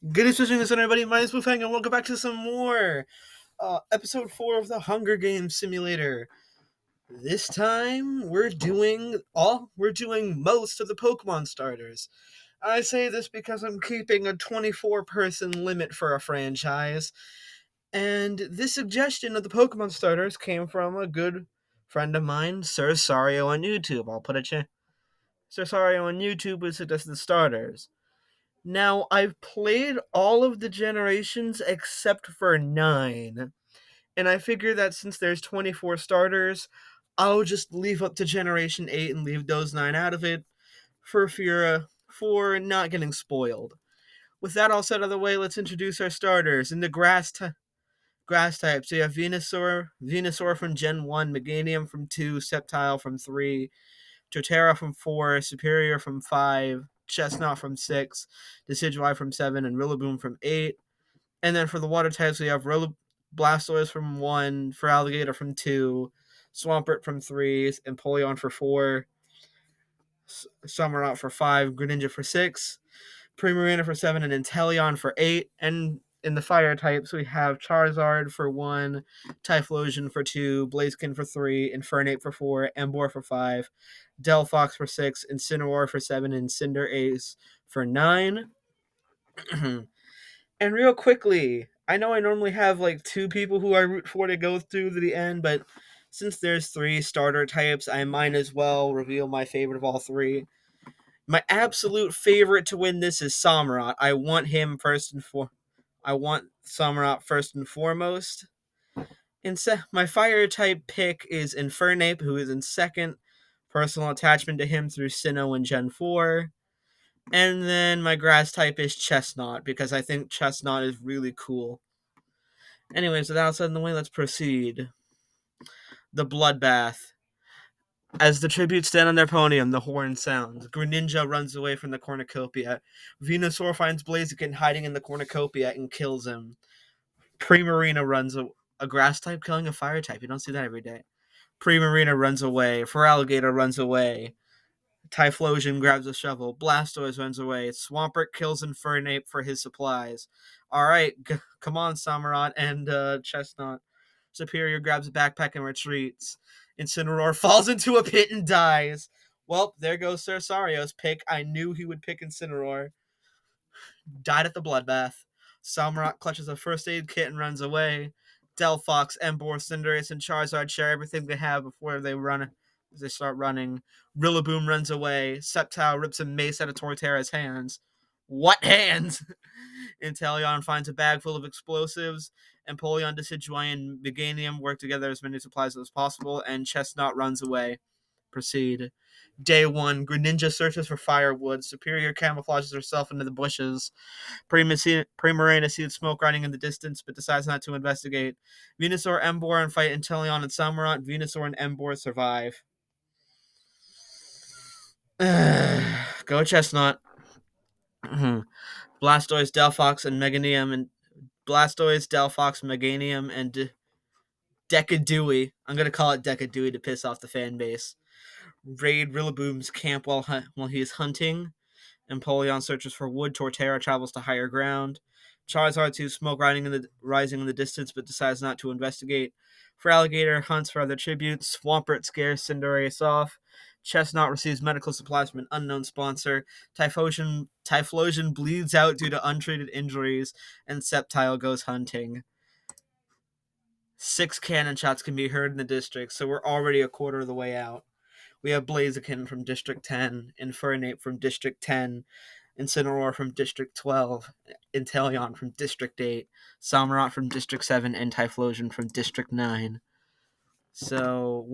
Good evening, everybody. My name is Wolfgang, and welcome back to some more episode 4 of the Hunger Games Simulator. This time, we're doing most of the Pokemon starters. I say this because I'm keeping a 24-person limit for a franchise, and this suggestion of the Pokemon starters came from a good friend of mine, Sir Sario on YouTube. I'll put it Sir Sario on YouTube who suggested the starters. Now, I've played all of the generations except for 9, and I figure that since there's 24 starters, I'll just leave up to Generation 8 and leave those 9 out of it for not getting spoiled. With that all set out of the way, let's introduce our starters. In the grass types, we have Venusaur from Gen 1, Meganium from 2, Sceptile from 3, Torterra from 4, Superior from 5, Chestnut from 6, Decidueye from 7, and Rillaboom from 8. And then for the water types, we have Blastoise from 1, Feraligatr from 2, Swampert from 3, Empoleon for 4, Summerot for 5, Greninja for 6, Primarina for 7, and Inteleon for 8. And in the fire types, we have Charizard for 1, Typhlosion for 2, Blaziken for 3, Infernape for 4, Emboar for 5, Delphox for 6, Incineroar for 7, and Cinderace for 9. And real quickly, I know I normally have like 2 people who I root for to go through to the end, but since there's 3 starter types, I might as well reveal my favorite of all 3. My absolute favorite to win this is Samurott. I want Samurott first and foremost. My fire type pick is Infernape, who is in second. Personal attachment to him through Sinnoh in Gen 4. And then my grass type is Chestnut, because I think Chestnut is really cool. Anyways, with that said in the way, let's proceed. The Bloodbath. As the tributes stand on their podium, the horn sounds. Greninja runs away from the cornucopia. Venusaur finds Blaziken hiding in the cornucopia and kills him. Primarina runs a grass type killing a fire type. You don't see that every day. Primarina runs away. Feraligatr runs away. Typhlosion grabs a shovel. Blastoise runs away. Swampert kills Infernape for his supplies. Alright, come on, Samurott and Chestnut. Superior grabs a backpack and retreats. Incineroar falls into a pit and dies. Well, there goes Sir Sario's pick. I knew he would pick Incineroar. Died at the bloodbath. Samurott clutches a first aid kit and runs away. Delphox, Emboar, Cinderace, and Charizard share everything they have before they start running. Rillaboom runs away. Sceptile rips a mace out of Torterra's hands. What hands? Inteleon finds a bag full of explosives. Empoleon, Decidueye, and Meganium work together as many supplies as possible, and Chestnut runs away. Proceed. Day 1, Greninja searches for firewood. Superior camouflages herself into the bushes. Primarina sees smoke riding in the distance, but decides not to investigate. Venusaur, Emboar, and fight Inteleon and Samurott. Venusaur and Emboar survive. Go Chestnut. Blastoise, Delphox, and Meganium, and Blastoise, Delphox, Meganium, and Decadewey. I'm gonna call it Decadewey to piss off the fan base. Raid Rillaboom's camp while he is hunting. Empoleon searches for wood. Torterra travels to higher ground. Charizard sees smoke rising in the distance, but decides not to investigate. Feraligatr hunts for other tributes. Swampert scares Cinderace off. Chestnut receives medical supplies from an unknown sponsor. Typhlosion bleeds out due to untreated injuries, and Sceptile goes hunting. 6 cannon shots can be heard in the district, so we're already a quarter of the way out. We have Blaziken from District 10, Infernape from District 10, Incineroar from District 12, Inteleon from District 8, Samurott from District 7, and Typhlosion from District 9. So,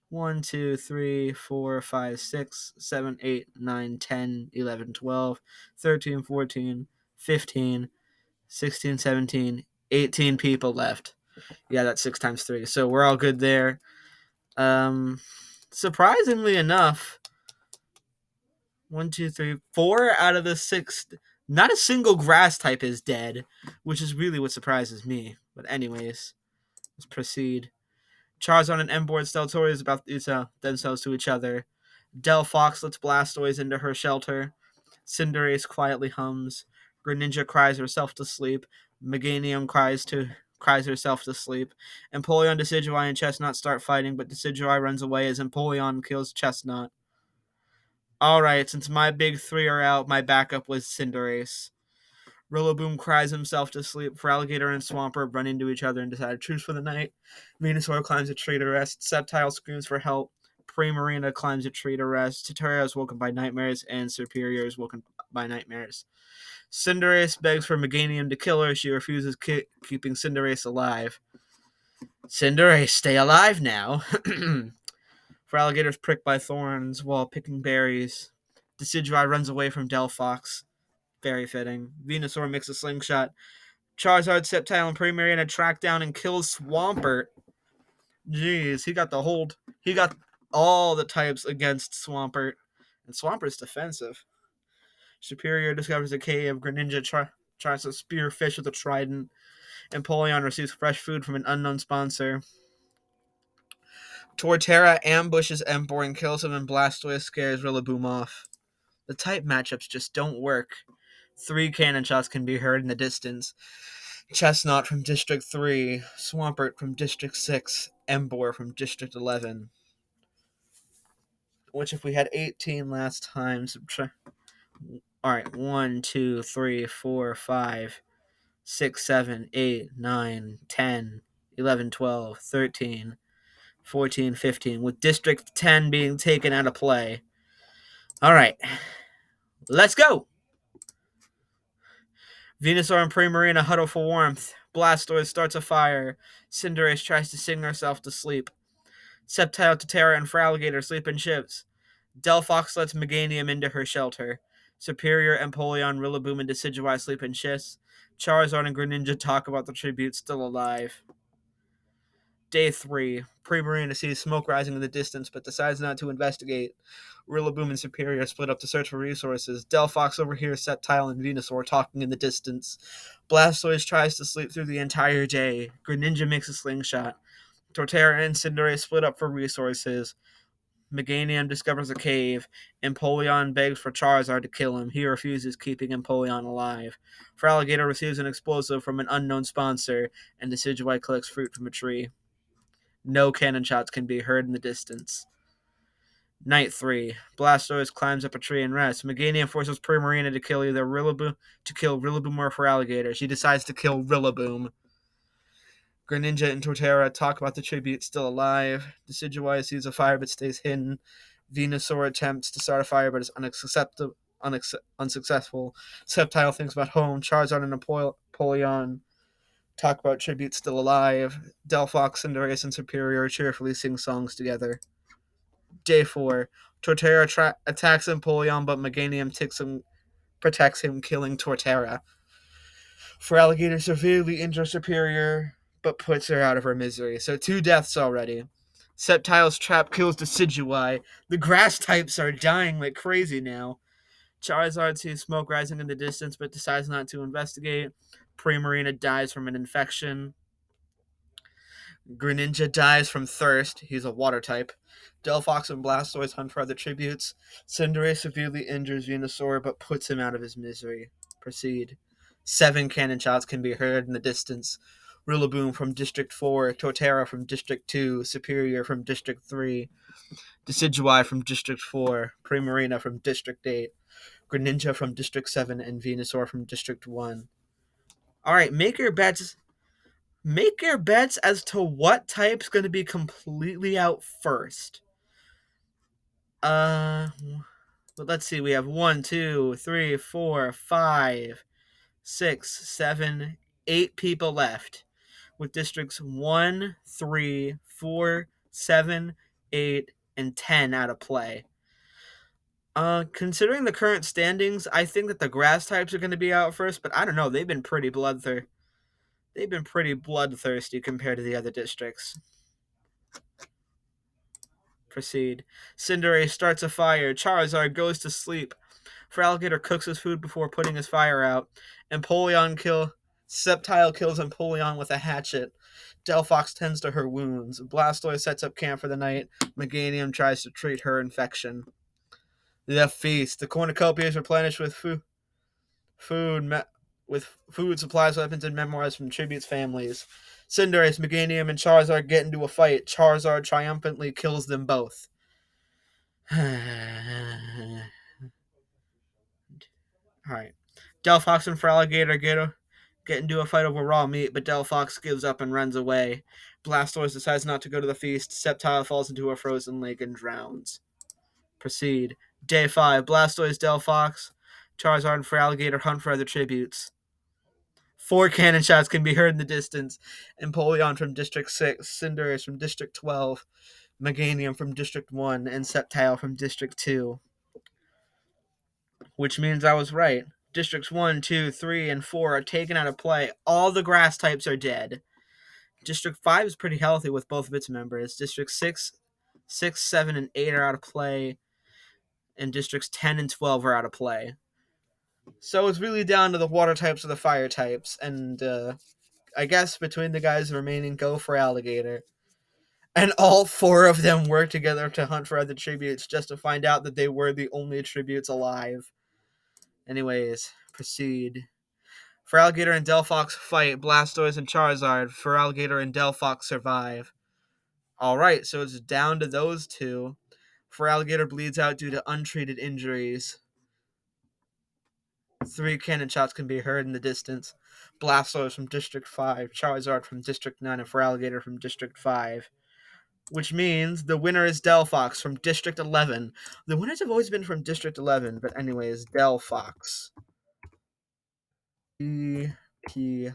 1, 2, 3, 4, 5, 6, 7, 8, 9, 10, 11, 12, 13, 14, 15, 16, 17, 18 people left. Yeah, that's 6 times 3. So we're all good there. Surprisingly enough, 1, 2, 3, 4 out of the 6, not a single grass type is dead, which is really what surprises me. But anyways, let's proceed. Charizard and Emboar Steltorius about to sell themselves to each other. Delphox lets Blastoise into her shelter. Cinderace quietly hums. Greninja cries herself to sleep. Meganium cries herself to sleep. Empoleon, Decidueye, and Chestnut start fighting, but Decidueye runs away as Empoleon kills Chestnut. Alright, since my big three are out, my backup was Cinderace. Rillaboom cries himself to sleep. Feraligatr and Swampert run into each other and decide to choose for the night. Venusaur climbs a tree to rest. Sceptile screams for help. Primarina climbs a tree to rest. Totara is woken by nightmares, and Serperior is woken by nightmares. Cinderace begs for Meganium to kill her. She refuses, keeping Cinderace alive. Cinderace, stay alive now. Feraligatr's pricked by thorns while picking berries. Decidueye runs away from Delphox. Very fitting. Venusaur makes a slingshot. Charizard, Sceptile, and Primarina track down and kills Swampert. Jeez, he got all the types against Swampert. And Swampert's defensive. Superior discovers a cave. Greninja tries to spear fish with a trident. Empoleon receives fresh food from an unknown sponsor. Torterra ambushes Empoleon and kills him, and Blastoise scares Rillaboom off. The type matchups just don't work. 3 cannon shots can be heard in the distance. Chestnut from District 3, Swampert from District 6, Emboar from District 11. Which, if we had 18 last time, Alright, 1, 2, 3, 4, 5, 6, 7, 8, 9, 10, 11, 12, 13, 14, 15, with District 10 being taken out of play. Alright, let's go! Venusaur and Primarina huddle for warmth. Blastoise starts a fire. Cinderace tries to sing herself to sleep. Sceptile, Totara, and Feraligatr sleep in shifts. Delphox lets Meganium into her shelter. Superior, Empoleon, Rillaboom, and Decidueye sleep in shifts. Charizard and Greninja talk about the tribute still alive. Day 3. Primarina sees smoke rising in the distance, but decides not to investigate. Rillaboom and Superior split up to search for resources. Delphox overhears Sceptile and Venusaur talking in the distance. Blastoise tries to sleep through the entire day. Greninja makes a slingshot. Torterra and Cinderace split up for resources. Meganium discovers a cave. Empoleon begs for Charizard to kill him. He refuses, keeping Empoleon alive. Feraligatr receives an explosive from an unknown sponsor, and Decidueye collects fruit from a tree. No cannon shots can be heard in the distance. Night 3. Blastoise climbs up a tree and rests. Meganium forces Primarina to kill Rillaboom or Feraligatr. She decides to kill Rillaboom. Greninja and Torterra talk about the tribute still alive. Decidueye sees a fire but stays hidden. Venusaur attempts to start a fire but is unsuccessful. Sceptile thinks about home. Charizard and Empoleon talk about tribute still alive. Delphox, Cinderace, and Superior cheerfully sing songs together. Day 4. Torterra attacks Empoleon, but Meganium protects him, killing Torterra. Feraligatr severely injures Superior, but puts her out of her misery. So 2 deaths already. Sceptile's trap kills Decidueye. The grass types are dying like crazy now. Charizard sees smoke rising in the distance, but decides not to investigate. Primarina dies from an infection. Greninja dies from thirst. He's a water type. Delphox and Blastoise hunt for other tributes. Cinderace severely injures Venusaur, but puts him out of his misery. Proceed. 7 cannon shots can be heard in the distance. Rillaboom from District 4, Torterra from District 2, Superior from District 3, Decidueye from District 4, Primarina from District 8, Greninja from District 7, and Venusaur from District 1. Alright, make your bets as to what type's going to be completely out first. But let's see. We have 1, 2, 3, 4, 5, 6, 7, 8 people left, with districts 1, 3, 4, 7, 8, and 10 out of play. Considering the current standings, I think that the grass types are going to be out first, but I don't know. They've been pretty bloodthirsty compared to the other districts. Proceed. Cinderace starts a fire. Charizard goes to sleep. Feraligatr cooks his food before putting his fire out. Sceptile kills Empoleon with a hatchet. Delphox tends to her wounds. Blastoise sets up camp for the night. Meganium tries to treat her infection. The feast. The cornucopia is replenished with food with food, supplies, weapons, and memoirs from Tribute's families. Cinderace, Meganium, and Charizard get into a fight. Charizard triumphantly kills them both. Alright. Delphox and Feraligatr get into a fight over raw meat, but Delphox gives up and runs away. Blastoise decides not to go to the feast. Sceptile falls into a frozen lake and drowns. Proceed. Day 5. Blastoise, Delphox, Charizard, and Feraligatr hunt for other tributes. 4 cannon shots can be heard in the distance. Empoleon from District 6, Cinderace from District 12, Meganium from District 1, and Sceptile from District 2. Which means I was right. Districts 1, 2, 3, and 4 are taken out of play. All the grass types are dead. District 5 is pretty healthy with both of its members. District 6, 7, and 8 are out of play. And Districts 10 and 12 are out of play. So it's really down to the water types or the fire types. And I guess between the guys remaining, go Feraligatr. And all 4 of them work together to hunt for other tributes just to find out that they were the only tributes alive. Anyways, proceed. Feraligatr and Delphox fight. Blastoise and Charizard. Feraligatr and Delphox survive. Alright, so it's down to those 2. Feraligatr bleeds out due to untreated injuries. 3 cannon shots can be heard in the distance. Blastoise from District 5, Charizard from District 9, and Feraligatr from District 5. Which means the winner is Delphox from District 11. The winners have always been from District 11, but anyways, Delphox. P5.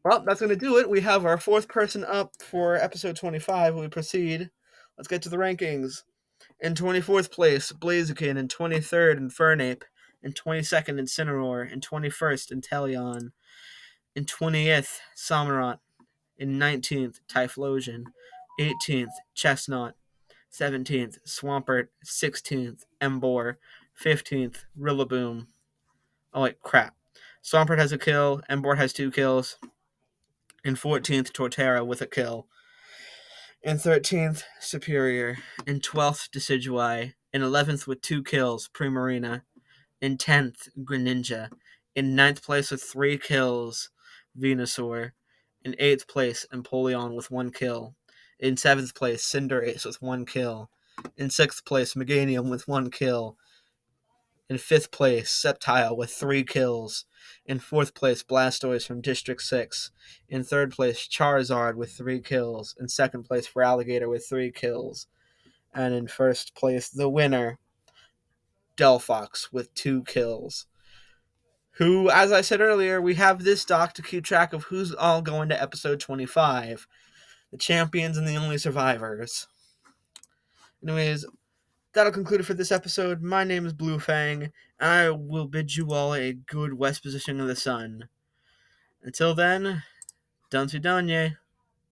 Well, that's going to do it. We have our 4th person up for episode 25. We proceed. Let's get to the rankings. In 24th place, Blaziken. In 23rd, Infernape. In 22nd, Incineroar. In 21st, Inteleon. In 20th, Samurott. In 19th, Typhlosion. 18th, Chestnut. 17th, Swampert. 16th, Emboar. 15th, Rillaboom. Oh, wait, crap. Swampert has a kill. Emboar has 2 kills. In 14th, Torterra with a kill. In 13th, Superior. In 12th, Decidueye. In 11th, with 2 kills, Primarina. In 10th, Greninja. In 9th place with 3 kills, Venusaur. In 8th place, Empoleon with 1 kill. In 7th place, Cinderace with 1 kill. In 6th place, Meganium with 1 kill. In 5th place, Sceptile with 3 kills. In 4th place, Blastoise from District 6. In 3rd place, Charizard with 3 kills. In 2nd place, Feraligatr with 3 kills. And in 1st place, the winner, Delphox with 2 kills. Who, as I said earlier, we have this doc to keep track of who's all going to episode 25. The champions and the only survivors. Anyways, that'll conclude it for this episode. My name is Blue Fang, and I will bid you all a good west position of the sun. Until then, Done to Danye.